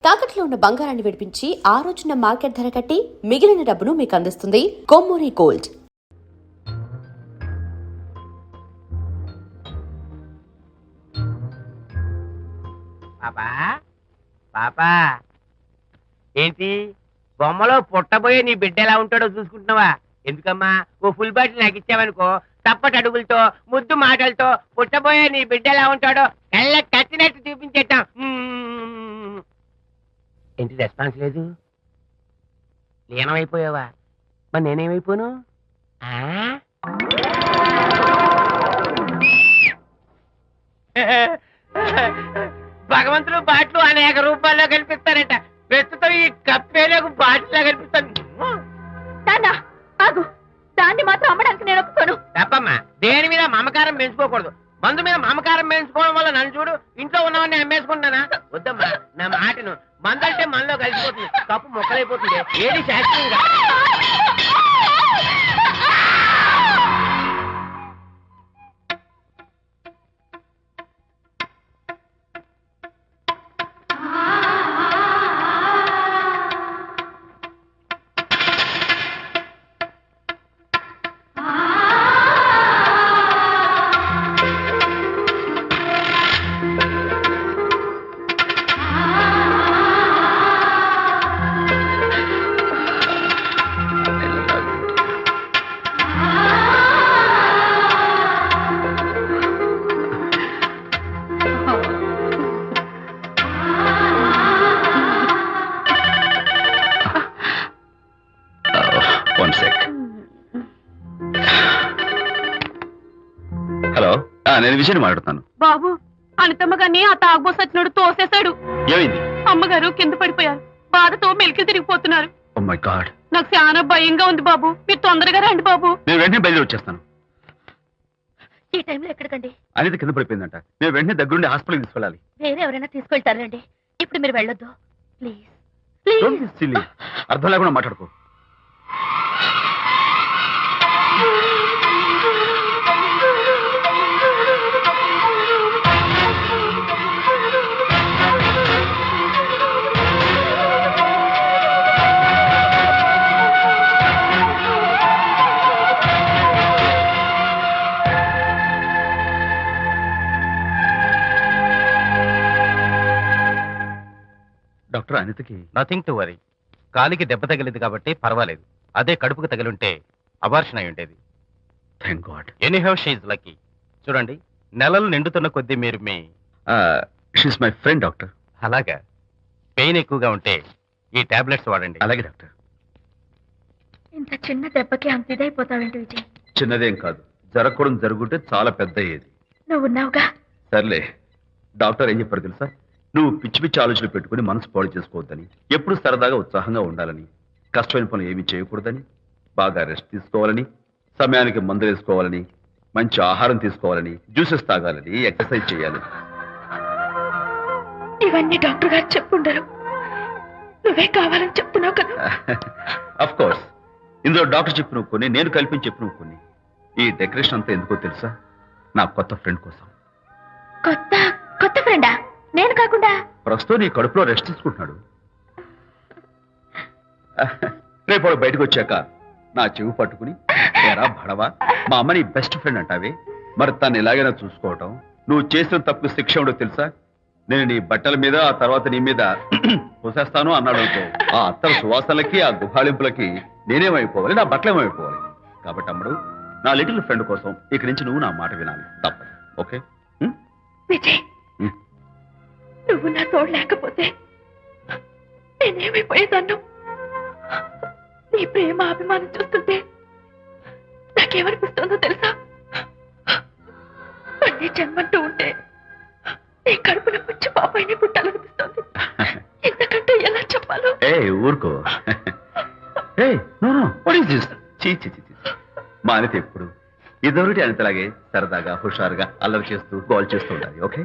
తాకట్లో ఉన్న బంగారాన్ని విడిపించి ఆ రోజున మార్కెట్ ధర కట్టి మిగిలిన డబ్బును మీకు అందిస్తుంది కొమ్మూరి గోల్డ్. పాపా పాపా ఏంటి బొమ్మలో పుట్టబోయే నీ బిడ్డ ఎలా ఉంటాడో చూసుకుంటున్నావా? ఎందుకమ్మా ఓ ఫుల్ బాటిల్ నాకు ఇచ్చావనుకో, తప్పటి అడుగులతో ముద్దు మాటలతో పుట్టబోయే నీ బిడ్డ ఎలా ఉంటాడో కళ్ళ కట్టినట్టు చూపించేద్దాం. ఏంటి రెస్పాన్స్ లేదు? లీనమైపోయావా? మరి నేనేమైపోను? భగవంతుడు బాట్లు అనేక రూపాల్లో కనిపిస్తారట. ప్రస్తుతం ఈ కప్పేలకు బాటిల్లా కనిపిస్తాను. దాన్ని మాత్రం అమ్మడానికి నేను ఒప్పుకోను. తప్పమ్మా, దేని మీద మమకారం పెంచుకోకూడదు. మందు మీద మమకారం పెంచుకోవడం వల్ల నన్ను చూడు, ఇంట్లో ఉన్నవన్నీ అమ్మేసుకుంటానా? వద్దమ్మా, నా మాటను. మందంటే మనలో కలిసిపోతుంది, కప్పు మొక్కలైపోతుంది. ఏది శాస్త్రీయంగా హలో, నేను విజయని మాట్లాడుతాను. బాబు, అనితమ్మ గారిని ఆ తాగుబోసు వచ్చినోడు తోసేశాడు. ఏమైంది? అమ్మగారు కింద పడిపోయారు. బాధతో మెలికి తిరిగిపోతున్నారు. ఓ మై గాడ్, నాకు చాలా భయంగా ఉంది బాబు. మీరు తొందరగా రండి బాబు. నేను వెంటనే బయలుదేరి వచ్చేస్తాను. ఈ టైంలో ఎక్కడికండి? అనిత కింద పడిపోయిందంట. నేను వెంటనే దగ్గరుండి హాస్పిటల్కి తీసుకెళ్ళాలి. వేరే ఎవరైనా తీసుకెళ్తారండి. ఇప్పుడు మీరు వెళ్ళొద్దు ప్లీజ్. Don't be silly. అర్థం లేకుండా మాట్లాడుకో. డాక్టర్, అనితకి నథింగ్ టు వరీ. కాలికి దెబ్బ తగిలింది కాబట్టి పర్వాలేదు. అదే కడుపుకు తగిలింటే అబార్షన్ అయి ఉండేది. Thank God. Anyhow she is lucky. చూడండి, నెలలు నిండుతున్న కొద్దీ మీరు మీ షీస్ మై ఫ్రెండ్ డాక్టర్. అలాగా, పెయిన్ ఎక్కువగా ఉంటే ఈ టాబ్లెట్స్ వాడండి. అలాగే డాక్టర్. ఇంత చిన్న దెబ్బకి అంత ఇదైపోతావేంటి విజయ్? చిన్నదేం కాదు, జరగకూడదు జరుగుంటే చాలా పెద్ద అయ్యేది. నువ్వు ఉన్నావుగా. సర్లే, డాక్టర్ ఏం చెప్పారు తెలుసా? నువ్వు పిచ్చి పిచ్చి ఆలోచనలు పెట్టుకుని మనసు పాడు చేసుకోవద్దని, ఎప్పుడు సరదాగా ఉత్సాహంగా ఉండాలని, కష్టమైన పనులు ఏమీ చేయకూడదని, బాగా రెస్ట్ తీసుకోవాలని, సమయానికి మందులు వేసుకోవాలని, మంచి ఆహారం తీసుకోవాలని, జ్యూసెస్ తాగాలని, ఎక్సర్సైజ్ చేయాలి. ఇవన్నీ డాక్టర్ గారు చెప్పుండరు, నువ్వే కావాలని చెప్తున్నావు కదా. అఫ్ కోర్స్, ఇందులో డాక్టర్ చెప్పిన కొన్ని, నేను కల్పించి చెప్పిన కొన్ని. ఈ డెకరేషన్ అంతా ఎందుకో తెలుసా? నా కొత్త ఫ్రెండ్ కోసం. కొత్త కొత్త ఫ్రెండా? నేను కాకుండా? ప్రస్తుతం నీ కడుపులో రెస్ట్ తీసుకుంటున్నాడు. రేపు వాడు బయటకు వచ్చాక నా చెవి పట్టుకుని, ఎరా భడవా, మా అమ్మ నీ బెస్ట్ ఫ్రెండ్ అంటావే, మరి తను ఎలాగైనా చూసుకోవటం. నువ్వు చేసిన తప్పు శిక్ష ఉండో తెలుసా? నేను నీ బట్టల మీద, ఆ తర్వాత నీ మీద పోసేస్తాను అన్నాడు అనుకో, ఆ అత్తల సువాసనలకి, ఆ గుహాళింపులకి నేనేమైపోవాలి, నా బట్టలేమైపోవాలి. కాబట్టి అమ్ముడు, నా లిటిల్ ఫ్రెండ్ కోసం ఇక్కడి నుంచి నువ్వు నా మాట వినాలి, తప్పదు. ఓకే విజయ్, నువ్వు నా తోడు లేకపోతే నేనేమైపోయేదాన్ను. నీ ప్రేమ అభిమానం చూస్తుంటే నాకేమనిపిస్తుందో తెలుసా? మళ్ళీ జన్మంటూ ఉంటే నీ కడుపున పుచ్చి పాపాయిని పుట్టాలనిపిస్తుంది. ఇంతకంటే ఎలా చెప్పాలో? ఏ ఊరుకో. మా అనిత ఎప్పుడు ఇదొకటి అనితలాగే సరదాగా, హుషారుగా, అల్లరి చేస్తూ, గోల్ చేస్తూ ఉండాలి. Okay,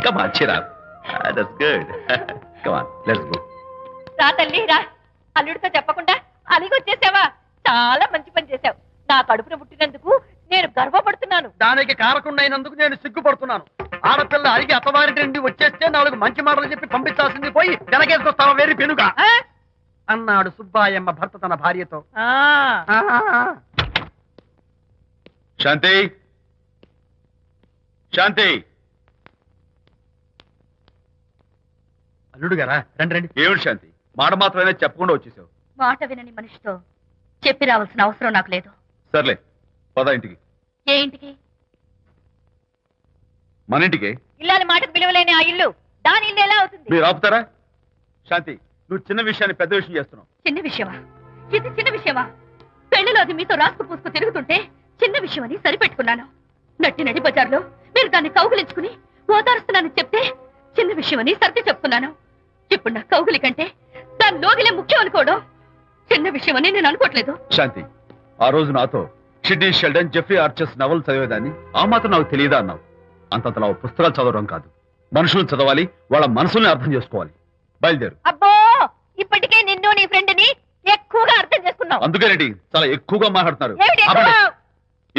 come on, cheer up. That's good. Come on, let's go. రా తల్లి రా. అల్లుడితో చెప్పకుండా అలిగొచ్చేసావా? చాలా మంచి పని చేశావు. నా కడుపున పుట్టినందుకు నేను గర్వపడుతున్నాను. దానికి కారకుండా అయినందుకు నేను సిగ్గుపడుతున్నాను. ఆడపిల్ల అడిగి అత్తవారి నుండి వచ్చేస్తే 4 మంచి మాటలు చెప్పి పంపించాల్సింది పోయి వెనకేసుకొస్తావా వేరు పెనుగా అన్నాడు సుబ్బాయమ్మ భర్త తన భార్యతో. శాంతి శాంతి అల్లుడు గారా రండి రండి. ఏమిటి శాంతి మాట మాత్రమే చెప్పకుండా వచ్చేసావు? మాట వినని మనిషితో చెప్పి రావాల్సిన అవసరం నాకు లేదు. సర్లే పద ఇంటికి. ఏ ఇంటికి? మన ఇంటికి. ఇల్లాలి మాటకు విలువలేని ఆ ఇల్లు దాని ఇల్లు ఎలా అవుతుంది? మీరు ఆపుతారా? శాంతి నువ్వు చిన్న విషయాన్ని పెద్ద విషయం చేస్తున్నావు. చిన్న విషయమా? ఇది చిన్న విషయమా? పెళ్లిలో అది మీతో రాసుకు పూసుకు తిరుగుతుంటే చిన్న విషయమని సరిపెట్టుకున్నాను. నడి బజార్లో మీరు దాన్ని కౌగులించుకుని ఓదారుస్తున్నానని చెప్తే చిన్న విషయమని సర్ది చెప్తున్నాను. ఇప్పుడు నా కౌగులి కంటే దాని లోగిలే ముఖ్యం అనుకోవడం చిన్న విషయమని నేను అనుకోవట్లేదు. శాంతి ఆ రోజు నాతో షిడ్నీ షెల్డన్, జెఫ్రీ ఆర్చర్స్ నవలు చదివేదాన్ని ఆ మాత్రం నాకు తెలియదా అన్నావు. అంతంతలా పుస్తకాలు చదవడం కాదు, మనుషులను చదవాలి, వాళ్ళ మనసుల్ని అర్థం చేసుకోవాలి. బయలుదేరు. అబ్బో ఇప్పటికే నిన్ను నీ ఫ్రెండ్ ని ఎక్కువగా అర్థం చేసుకున్నావు. అందుకేనండి చాలా ఎక్కువగా మాట్లాడుతున్నారు. ఏమిటి ఎక్కువ? ఆపండి.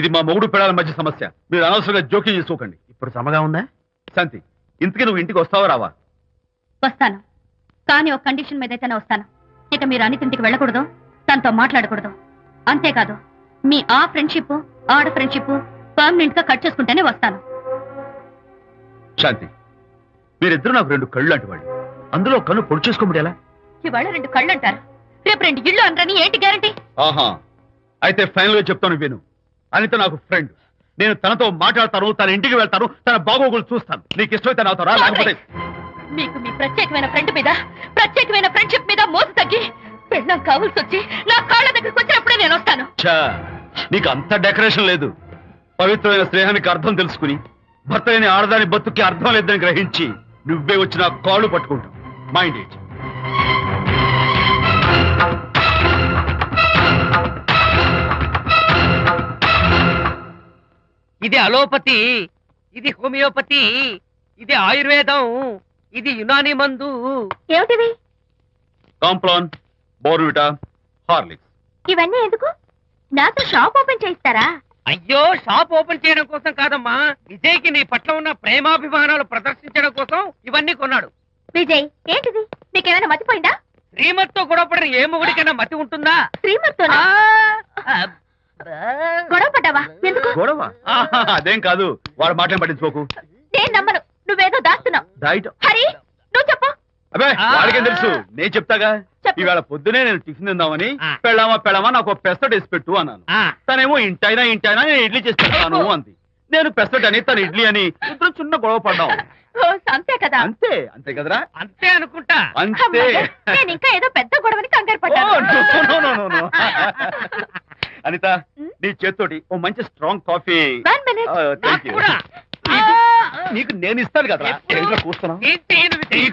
ఇది మా మొగుడు పిల్లల మధ్య సమస్య, మీరు అనవసరంగా జోక్యం చేసుకోకండి. ఇప్పుడు సమగా ఉందా? శాంతి ఇంతకీ నువ్వు ఇంటికి వస్తావా రావా? వస్తాను, కానీ ఒక కండిషన్ మీద అయితేనే వస్తాను. ఇక మీరు అనితింటికి వెళ్ళకూడదు, తనతో మాట్లాడకూడదు. అంతేకాదు మీ ఆ ఫ్రెండ్షిప్ ఆడ ఫ్రెండ్షిప్ పర్మనెంట్ గా కట్ చేసుకుంటేనే వస్తాను. శాంతి మీరిద్దరు నాకు 2 కళ్ళు లాంటి వాళ్ళు, అందులో కన్ను పొడి చేసుకోమడి ఎలా? ఇవాళ 2 కళ్ళు అంటారు, రేపు 2 ఇళ్ళు అంటారని ఏంటి గ్యారంటీ? ఆహా అయితే ఫైనల్ గా చెప్తాను విను. అనిత నాకు ఫ్రెండ్, నేను తనతో మాట్లాడతాను, తన ఇంటికి వెళ్తాను, తన బాగోగులు చూస్తాను. నీకు ఇష్టమైతే నాతో రా, లేకపోతే మీకు మీ ప్రత్యేకమైన ఫ్రెండ్ మీద ప్రత్యేకమైన ఫ్రెండ్షిప్ మీద మోసు తగ్గి పెళ్ళం కావాల్సి వచ్చి నా కాళ్ళ దగ్గరికి వచ్చినప్పుడే నేను వస్తాను. ఛా, నీకు అంత డెకరేషన్ లేదు. పవిత్రమైన స్నేహానికి అర్థం తెలుసుకుని భర్త లేని ఆడదాని బతుక్కి అర్థం లేదని గ్రహించి నువ్వే వచ్చి నా కాళ్ళు పట్టుకుంటావు. Mind it. ఇది అలోపతి, ఇది హోమియోపతి, ఇది ఆయుర్వేదం, ఇది యునాని మందు. ఏమిటివి? Complan, Bournvita, Horlicks. ఇవన్నీ ఎందుకు? నాతో షాప్ ఓపెన్ చేయిస్తారా? అయ్యో షాప్ ఓపెన్ చేయడం కోసం కాదమ్మా, విజయ్కి నీ పట్ల ఉన్న ప్రేమాభిమానాలు ప్రదర్శించడం కోసం ఇవన్నీ కొన్నాడు. విజయ్ ఏంటిది? నీకేమైనా మతిపోయిందా? శ్రీమతితో గొడవపడిన ఏ మొగుడికైనా మతి ఉంటుందా? శ్రీమతితో గొడవ పడ్డావా? ఎందుకు? గొడవ? ఆహా, అదేం కాదు, వాడు మాటలు పట్టించుకోకు. నేను నమ్మను, నువ్వేదో దాస్తున్నావు. డైట్. హరి నువ్వు చెప్పు. అబ్బే వాడికేం తెలుసు, నేను చెప్తాగా. చెప్పు. ఈవేళ పొద్దునే నేను టిఫిన్ తిందామని ఆ. పెళ్ళామా నాకు ఒక పెసరట్ వేసి పెట్టు అన్నాను. ఆ, తనేమో ఇంటైనా నేను ఇడ్లీ చేసి పెడతాను అంది. నేను పెసరట్ అని తను ఇడ్లీ అని ఇద్దరు చిన్న గొడవ పడ్డాం. ఓ, అంతే కదా? అంతే అంతే కదరా? అంతే అనుకుంటా. అంతే. అమ్మయ్య, నేను ఇంకా ఏదో పెద్ద గొడవని కంగారు ఓ, no, no, no, no. పడ్డాను. అనిత నీ చేత్తోటి ఓ మంచి స్ట్రాంగ్ కాఫీ. 1 minute. నాకు కూడా. నీకు నేను ఇస్తాను కదా. ఎప్పుడు? కూస్తున్నావు. ఏంటి ఈయన విజయ్?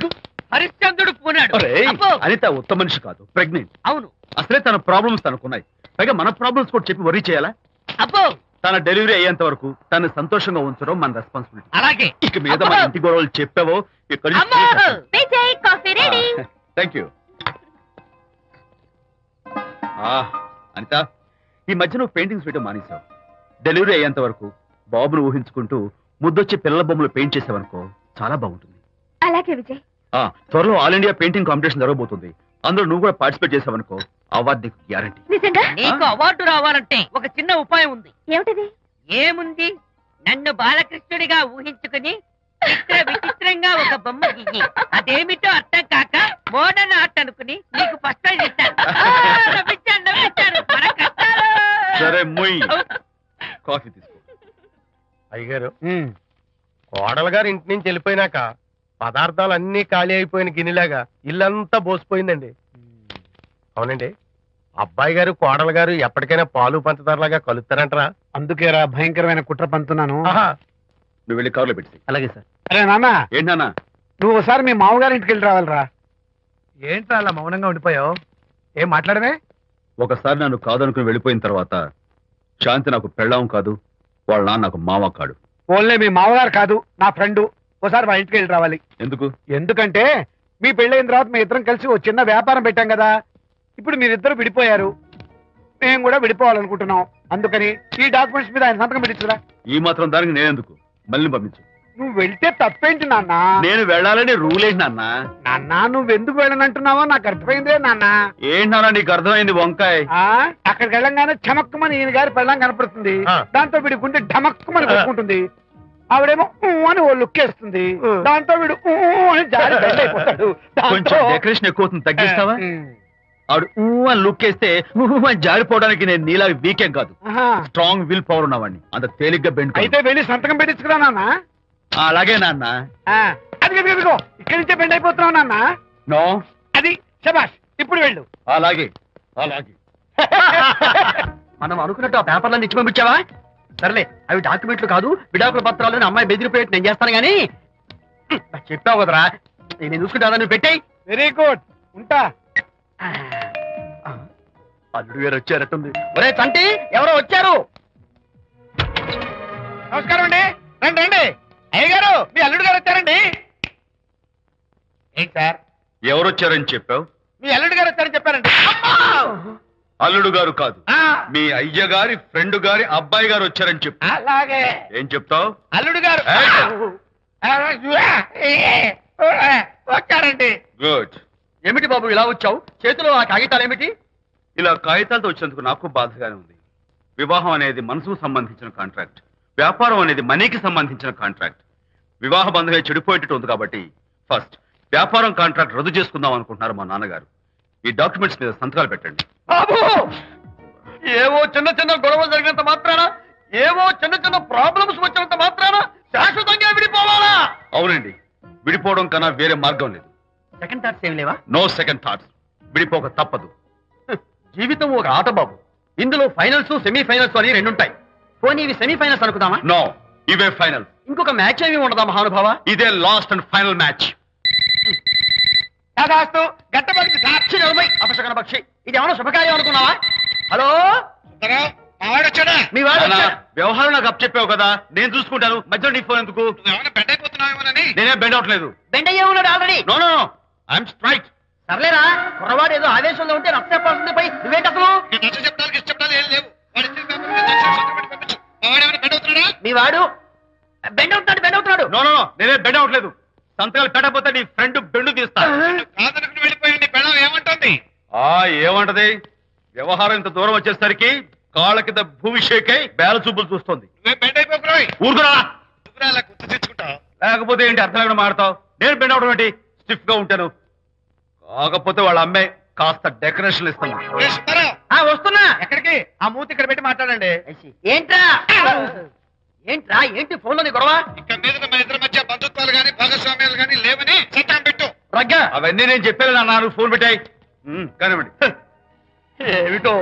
హరిశ్చంద్రుడు పూనాడు. అబ్బో, అనిత ఉత్తమ మనిషి కాదు, ప్రెగ్నెంట్. అవును. అసలే తన ప్రాబ్లమ్స్ తనకున్నాయి, పైగా మన ప్రాబ్లమ్స్ కూడా చెప్పి వరీ చేయాలా? అబ్బో తన డెలివరీ అయ్యేంత వరకు తను సంతోషంగా ఉంచడం మన రెస్పాన్సిబిలిటీ. అలాగే. ఇక మీద మన అబ్బో. ఇంటి గొడవలు చెప్పావో ఇక్కడ అమ్మో. Vijay coffee ready. Thank you. Anitha ఈ మధ్య నువ్వు పెయింటింగ్స్ వేయడం మానేశావు. డెలివరీ అయ్యేంత వరకు బాబును ఊహించుకుంటూ ముద్దొచ్చి పిల్లల బొమ్మలు పెయింట్ చేసావనుకో చాలా బాగుంటుంది. అలాగే విజయ్. త్వరలో ఆల్ ఇండియా పెయింటింగ్ కాంపిటీషన్ జరగబోతుంది, అందులో నువ్వు కూడా పార్టిసిపేట్ చేసావనుకో అవార్డు నీకు గ్యారంటీ. నిజంగా? నీకు అవార్డు రావాలంటే ఒక చిన్న ఉపాయం ఉంది. ఏమిటిది? ఏముంది, నన్ను బాలకృష్ణుడిగా ఊహించుకుని విచిత్రంగా ఒక బొమ్మ గీయి. అదేమిటో అర్థం కాక మోడర్న్ ఆర్ట్ అనుకుని నీకు ఫస్ట్ ప్రైజ్ ఇస్తాను. నవ్వించాను. మన కష్టాలు. సరే మొయ్ కాఫీ తీసుకో. అయ్యగారు, కోడలు గారు ఇంటి నుంచి వెళ్ళిపోయినాక పదార్థాలు అన్ని ఖాళీ అయిపోయిన గిన్నెలాగా ఇల్లంతా బోసిపోయిందండి. అవునండి, అబ్బాయి గారు కోడలు గారు ఎప్పటికైనా పాలు పంచదారలాగా కలుస్తారంటరా? అందుకేరా భయంకరమైన కుట్ర పంతున్నాను. నువ్వు వెళ్ళి కారులో పెట్టి. అలాగే సార్. అరే నాన్న, ఏంటన్నా? నువ్వు ఒకసారి మీ మామగారి ఇంటికి వెళ్ళి రావాలిరా. ఏంట్రా అలా మౌనంగా ఉండిపోయావు? ఏం మాట్లాడమే? ఒకసారి నన్ను కాదనుకుని వెళ్ళిపోయిన తర్వాత శాంతి నాకు పెళ్ళాం కాదు, వాళ్ళ నాన్న నాకు మామ కాడు. ఓన్లే మీ మామగారు కాదు, నా ఫ్రెండ్. ఒకసారి మా ఇంటికి వెళ్ళి రావాలి. ఎందుకు? ఎందుకంటే మీ పెళ్ళైన తర్వాత మీ ఇద్దరం కలిసి ఓ చిన్న వ్యాపారం పెట్టాం కదా. ఇప్పుడు మీరిద్దరు విడిపోయారు, మేము కూడా విడిపోవాలనుకుంటున్నాం. అందుకని ఈ డాక్యుమెంట్స్ మీద ఆయన సంతకం పెట్టించురా. ఈ మాత్రం దానికి నేనెందుకు? మళ్ళీ పంపించు. నువ్వు వెళ్తే తప్పేంటి నాన్న? నేను వెళ్ళాలని రూల్ ఏంటి నాన్న? నాన్న నువ్వెందుకు వెళ్ళనంటున్నావో నాకు అర్థమైందే నాన్న. ఏంటి నాన్న నీకు అర్థమైంది వంకాయ? అక్కడికి వెళ్ళంగానే చమక్కుమని ఈయన గారి పెళ్ళం కనపడుతుంది. దాంతో వీడి గుండె ఢమక్కుమని కొట్టుకుంటుంది. ఆవిడేమో అని ఓ లుక్ వేస్తుంది. దాంతో వీడు అని జారి బెండ్ అయిపోతాడు. కొంచెం డెకరేషన్ ఎక్కువ అవుతుంది, తగ్గిస్తావా? ఆవిడ అని లుక్ వేస్తే అని జారిపోవడానికి నేను నీలా వీకేం కాదు, స్ట్రాంగ్ విల్ పవర్ ఉన్నవాడిని. అంత తేలిగ్గా బెండ్ అయితే వెళ్ళి సంతకం పెట్టించుకురా నాన్న. అలాగే నాన్న. అది ఇదిగో ఇక్కడి నుంచే బెండ్ అయిపోతున్నావు నాన్న. నో, అది శబాష్, ఇప్పుడు వెళ్ళు. అలాగే అలాగే. మనం అనుకున్నట్టు ఆ పేపర్లను ఇచ్చి పంపించావా? సర్లే, అవి డాక్యుమెంట్లు కాదు, విడాకుల పత్రాలను అమ్మాయి బెదిరిపోయేట్టు నేను చేస్తాను గానీ చెప్పావు కదరా, నేను చూసుకుంటా, నువ్వు పెట్టాయి. వెరీ గుడ్, ఉంటా. అల్లుడు గారు వచ్చారట్టుంది. ఒరే చంటి, ఎవరో వచ్చారు. నమస్కారం అండి. రండి రండి. అయ్యగారు, మీ అల్లుడు గారు వచ్చారండి. ఏంటి సార్? ఎవరు వచ్చారని చెప్పావు? మీ అల్లుడు గారు వచ్చారని చెప్పారండి. అల్లుడు గారు కాదు, మీ అయ్య గారి ఫ్రెండ్ గారి అబ్బాయి గారు వచ్చారని చెప్పు. అలాగే. ఏం చెప్తావు? అల్లుడు గారు వచ్చారండి. గుడ్. ఏమిటి బాబు ఇలా వచ్చావు? చేతిలో ఆ కాగితాలు ఏమిటి? ఇలా కాగితాలతో వచ్చినందుకు నాకు బాధగానే ఉంది. వివాహం అనేది మనసుకు సంబంధించిన కాంట్రాక్ట్, వ్యాపారం అనేది మనీకి సంబంధించిన కాంట్రాక్ట్. వివాహ బంధమే చెడిపోయేటట్టు ఉంది కాబట్టి ఫస్ట్ వ్యాపారం కాంట్రాక్ట్ రద్దు చేసుకుందాం అనుకుంటున్నారు మా నాన్నగారు. ఈ డాక్యుమెంట్స్ మీద సంతకాలు పెట్టండి. బాబు, ఏవో చిన్న చిన్న గొడవలు జరిగినంత మాత్రాన, ఏవో చిన్న చిన్న ప్రాబ్లమ్స్ వచ్చినంత మాత్రాన శాశ్వతంగా విడిపోవాలా? అవునండి, విడిపోవడం కన్నా వేరే మార్గం లేదు. సెకండ్ థాట్స్ ఏమి లేవా? No second thoughts. విడిపోక తప్పదు. జీవితం ఒక ఆట బాబు, ఇందులో ఫైనల్స్ సెమీఫైనల్స్ అని రెండుంటాయి. పోనీ ఇవి సెమీఫైనల్స్ అనుకుందామా? నో, ఇవే ఫైనల్. ఇంకొక మ్యాచ్ ఏమి ఉండదా మహానుభావ? ఇదే లాస్ట్ అండ్ ఫైనల్ మ్యాచ్. గట్టబడి సాక్షి నిలబై అపశకన పక్షి, ఇది ఏమన్నా శుభకార్యం అనుకున్నావా? హలో, మీ వాడు అన్నా, వచ్చాడు. వ్యవహారం నాకు అప్ చెప్పావు కదా, నేను చూసుకుంటాను. మధ్యలో నీ ఫోన్ ఎందుకు? బెడ్ అయిపోతున్నావేమోనని. నేనే బెండ్ అవట్లేదు. బెండ్ అయ్యే ఉన్నాడు already. No no no, I'm straight. సర్లేరా, కుర్రవాడు ఏదో ఆవేశంలో ఉంటే రక్త చెప్పాల్సింది పోయి నువ్వేంటి అసలు? చెప్తాను ఏం లేవు. మీ వాడు బెండ్ అవుతున్నాడు. నో నో నో, నేనే బెండ్ అవట్లేదు. సంతకాలు పెట్టకపోతే నీ ఫ్రెండ్ బెండు తీస్తా. కాదనుకుని వెళ్ళిపోయింది. పెళ్ళం ఏమంటుంది? ఏమంటది? వ్యవహారం ఇంత దూరం వచ్చేసరికి కాళ్ళ కింద భూమిషేకై బేల చూపులు చూస్తుంది. నువ్వే బెడ్ అయిపోకురాయి. ఊరుకురా, అలా గుర్తు తెచ్చుకుంటావు. లేకపోతే ఏంటి అర్థం లేకుండా మాడతావు? నేను బెండ్ అవడం ఏంటి? స్టిఫ్ గా ఉంటాను. కాకపోతే వాళ్ళ అమ్మాయి కాస్త డెకరేషన్ ఇస్తాను. వస్తున్నా. ఎక్కడికి? ఆ మూతి ఇక్కడ పెట్టి మాట్లాడండి. ఏంట్రా ఏంటి ఫోన్ లోని గొడవ? ఇక్కడ మీద మన ఇద్దరి మధ్య బంధుత్వాలు గాని భాగస్వామ్యాలు గాని లేవని చట్టం పెట్టు. రగ్గా, అవన్నీ నేను చెప్పాను నాన్న, ఫోన్ పెట్టాయి. కానివ్వండి. ఏమిటో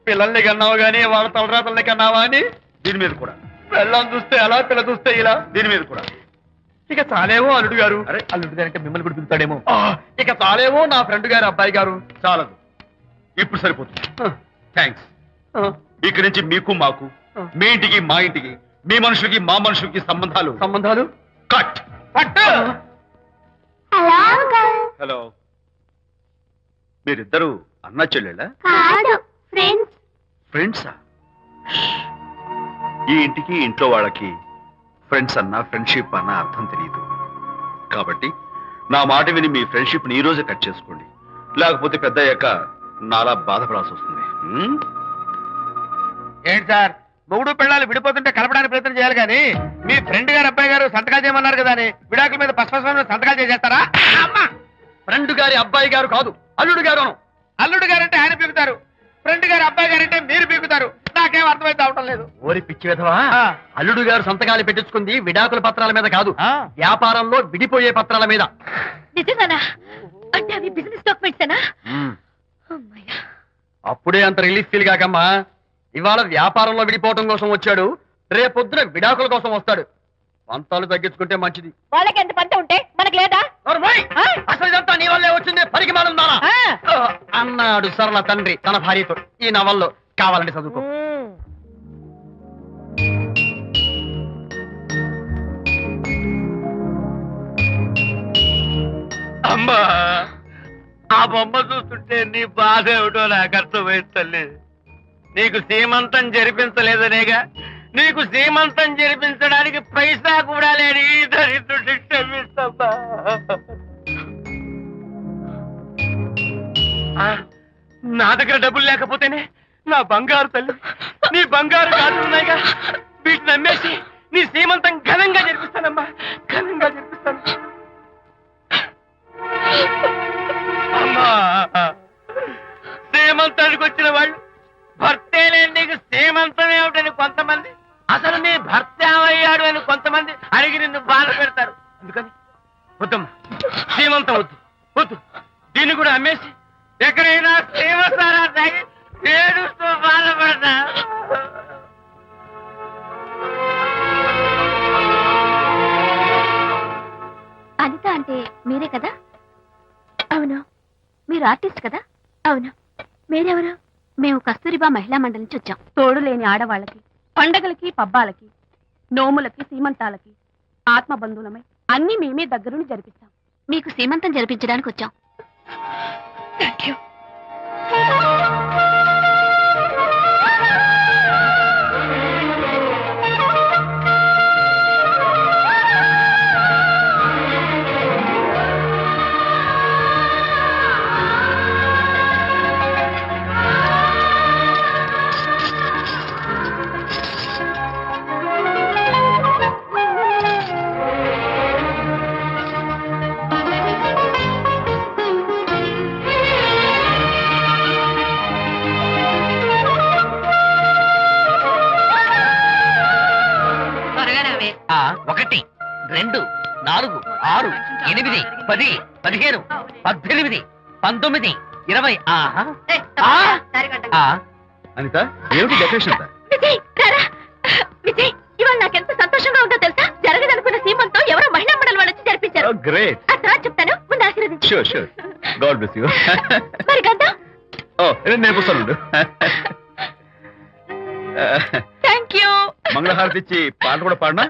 పిల్లల్ని కన్నావు గానీ వాళ్ళ తలరాతల్ని కన్నావా అని దీని మీద కూడా. పిల్లల్ని చూస్తే అలా, పిల్ల చూస్తే ఇలా, దీని మీద కూడా. ఇక చాలేమో అల్లుడు గారు. అరే, అల్లుడు గారు అంటే మిమ్మల్ని కూడా పిలుతాడేమో. ఇక చాలేమో నా ఫ్రెండ్ గారు అబ్బాయి గారు. చాలదు, ఇప్పుడు సరిపోతుంది. థ్యాంక్స్. ఇక్కడి నుంచి మీకు మాకు, మీ ఇంటికి మా ఇంటికి, మీ మనుషులకి మా మనుషులకి సంబంధాలు కట్. హలో, మీరిద్దరు అన్నా చెల్లెళ్ళా? ఫ్రెండ్సా? ఈ ఇంటికి ఇంట్లో వాళ్ళకి ఫ్రెండ్స్ అన్నా ఫ్రెండ్షిప్ అన్నా అర్థం తెలియదు. కాబట్టి నా మాట విని మీ ఫ్రెండ్షిప్ ని ఈ రోజే కట్ చేసుకోండి, లేకపోతే పెద్ద అయ్యాక నాలా బాధపడాల్సి వస్తుంది. ఏంటి సార్, మొగుడు పిల్లలు విడిపోతుంటే కలపడానికి ప్రయత్నం చేయాలి కానీ మీ ఫ్రెండ్ గారు అబ్బాయి గారు సంతకాలు చేయమన్నారు కదా అని విడాకుల మీద పశ్చిమ సంతకాలు చేసేస్తారా? ఫ్రెండ్ గారి అబ్బాయి గారు కాదు, అల్లుడు గారు. అల్లుడు గారంటే ఆయన పీకుతారు, ఫ్రెండ్ గారు అబ్బాయి గారంటే మీరు పీకుతారు. నాకేం అర్థమైతే అవటం లేదు. ఓరి పిచ్చి విధవా, అల్లుడు గారు సంతకాలు పెట్టించుకుంది విడాకుల పత్రాల మీద కాదు, వ్యాపారంలో విడిపోయే పత్రాల మీద. నిజంగానా? అంటే అవి బిజినెస్ డాక్యుమెంట్సేనా? అప్పుడే అంత రిలీఫ్ ఫీల్ కాకమ్మా. ఇవాళ వ్యాపారంలో విడిపోవటం కోసం వచ్చాడు, రేపొద్దున విడాకుల కోసం వస్తాడు. పంతాలు తగ్గించుకుంటే మంచిది. వాళ్ళకి ఎంత పంట ఉంటే మనకు లేదా? అసలు ఇదంతా నీ వల్లే వచ్చింది, పనికి మానుందా అన్నాడు సరళ తండ్రి తన భార్యతో. ఈ నవల్లో కావాలంటే చదువుకో. అమ్మా, ఆ బొమ్మ చూస్తుంటే నీ బాధ ఏమిటో నాకు అర్థమైంది తల్లి. నీకు సీమంతం జరిపించలేదనేగా నీకు సీమంతం జరిపించడానికి పైసా కూడా లేని ఈ దరిద్రుడిని క్షమిస్తమ్మా. నా దగ్గర డబ్బులు లేకపోతేనే నా బంగారు తల్లి నీ బంగారు గాజులు ఉన్నాయిగా, వీటిని నమ్మేసి నీ సీమంతం ఘనంగా జరిపిస్తానమ్మా, ఘనంగా జరిపిస్తాను. అమ్మా, సీమంతానికి వచ్చిన వాళ్ళు భర్తే లేని నీకు సీమంతం ఏమిటని కొంతమంది, అసలు నీ భర్త ఏమయ్యాడు అని కొంతమంది అడిగి నిన్ను బాధ పెడతారు. అందుకని వద్దమ్మా, సీమంతం వద్దు వద్దు. దీన్ని కూడా అమ్మేసి ఎక్కడైనా సీమసారా తాగి ఏడుస్తూ బాధపడతా. అనిత అంటే మీరే కదా? అవును. మీరు ఆర్టిస్ట్ కదా? అవును. మీరెవరు? మేము కస్తూరిబా మహిళా మండలి నుంచి వచ్చాం. తోడు లేని ఆడవాళ్ళకి, పండగలకి, పబ్బాలకి, నోములకి, సీమంతాలకి ఆత్మ బంధువులమై అన్ని మేమే దగ్గరుండి జరిపిస్తాం. మీకు సీమంతం జరిపించడానికి వచ్చాం. Thank you. ఆ 1 2 4 6 8 10 15 18 19 20. ఆహా అనిత, ఏమిటి డెకరేషన్ అంతా? విజయ్, రారా. విజయ్, ఇవాళ నాకెంత సంతోషంగా ఉందో తెలుసా? జరగదనుకున్న సీమంతో ఎవరో మహిళా మండలి వాళ్ళు వచ్చి జరిపించారు. గ్రేట్. ఆ తర్వాత చెప్తాను, ముందు ఆశీర్వదించు. Sure sure. God bless you. మరి గంధం? ఓ, నేను పుస్తాను. Thank you. మంగళహారతి ఇచ్చి పాట కూడా పాడినా?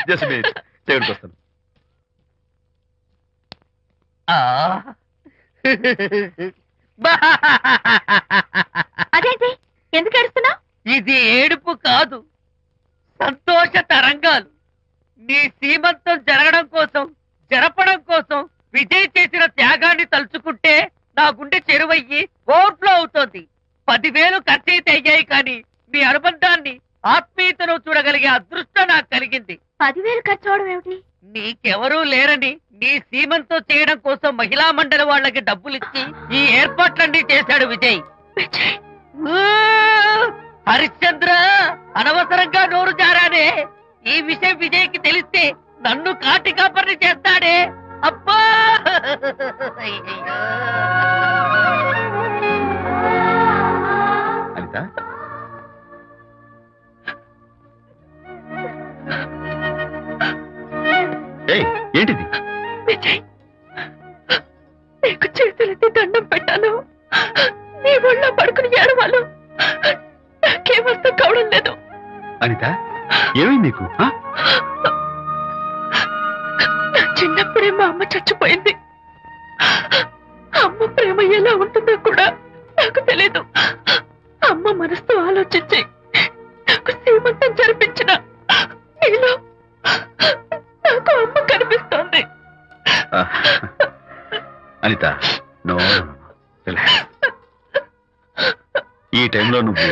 జస్ట్ మినిట్, చేయడానికి వస్తాను. అదేంటి, ఎందుకు ఏడుస్తున్నావు? ఇది ఏడుపు కాదు, సంతోష తరంగాలు. నీ సీమంతం జరగడం కోసం, జరపడం కోసం విజయ్ చేసిన త్యాగాన్ని తలుచుకుంటే నా గుండె చెరువయ్యి ఓవర్ఫ్లో అవుతోంది. 10,000 ఖర్చయితే అయ్యాయి, కానీ మీ అనుబంధాన్ని, ఆత్మీయతను చూడగలిగే అదృష్టం నాకు కలిగింది. 10,000 ఖర్చు అవడం ఏమిటి? నీకెవరూ లేరని నీ సీమంతం చేయడం కోసం మహిళా మండలి వాళ్ళకి డబ్బులిచ్చి ఈ ఏర్పాట్లన్నీ చేశాడు విజయ్. ఊ, హరిశ్చంద్ర, అనవసరంగా నోరు జారానే. ఈ విషయం విజయ్కి తెలిస్తే నన్ను కాటి కాపర్ని చేస్తాడే. అబ్బా, అనిత, ఏంటిది? విజయ్, నీకు చేతులెత్తి దండం పెట్టాను. నీ ఒళ్ళో పడుకుని ఏడవాలు. నాకేమర్థం కావడం లేదు. అనిత, ఏమైంది నీకు? నా చిన్నప్పుడే మా అమ్మ చచ్చిపోయింది. అమ్మ ప్రేమ ఎలా ఉంటుందో కూడా నాకు తెలీదు. అమ్మ మనసుతో ఆలోచించి నాకు సీమంతం జరిపించిన నీలో నాకు అమ్మ కనిపిస్తోంది. అనిత, నో, ఈ టైంలో నువ్వు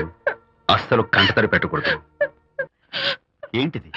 అస్సలు కంటతడి పెట్టకూడదు. ఏంటిది?